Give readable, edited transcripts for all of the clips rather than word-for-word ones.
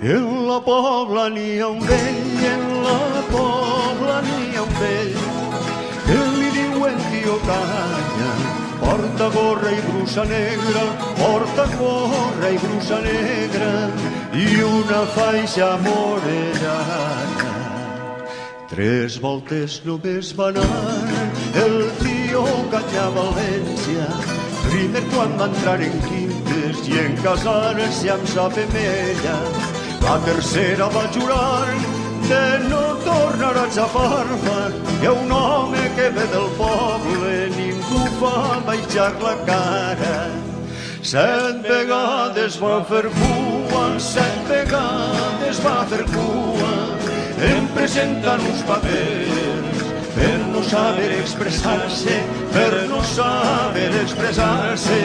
En la Pobla n'hi ha un vell, en la Pobla n'hi ha un vell, que li diuen tio Canya, porta gorra i brusa negra, porta gorra i brusa negra, i una faixa morellana. 3 voltes només va anar el tio Canya a València, primer quan va entrar en quintes i en casar-se amb sa femella. La tercera va jurar de no tornar a xafar-me, que un home que ve del poble ningú va baixar la cara. 7 vegades va fer cua, 7 vegades va fer cua, em presenten uns papers per no saber expressar-se, per no saber expressar-se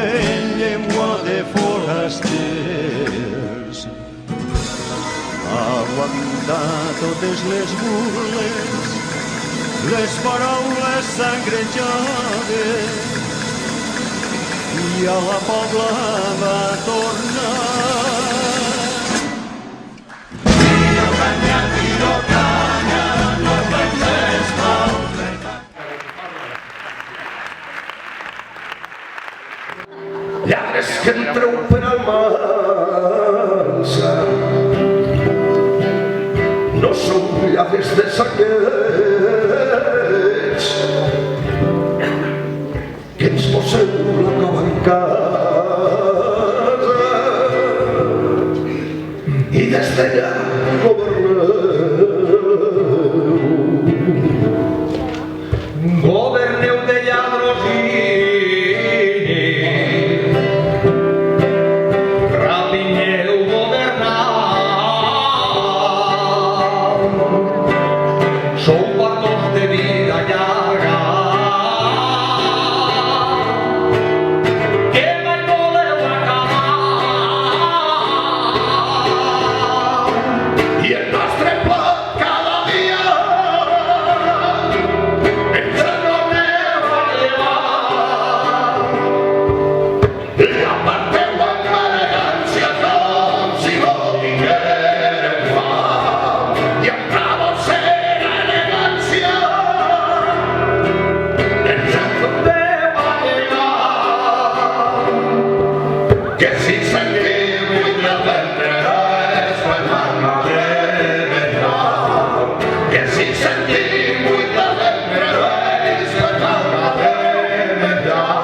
en llengua de forasters. Aguantar totes les burles, les paraules sangrejades, i a la Pobla va tornar. Tio Canya, no penses mal. Lladres que entreu per Almansa, no som lladres de saquets, que ens poseu la cova en casa i des d'allà governeu de lladros i rapinyeu governant. Sou pastors de vida llarga que mai voleu acabar, i el nostre plat cada dia ens el torneu a llevar. I aparteu amb elegància com si no tinguéreu fam, i amb la vostra elegància ens el torneu a llevar. Que si sentiu buida l'entre és quan l'alma de vendrà, que si sentiu buida l'entre és quan l'alma de vendrà.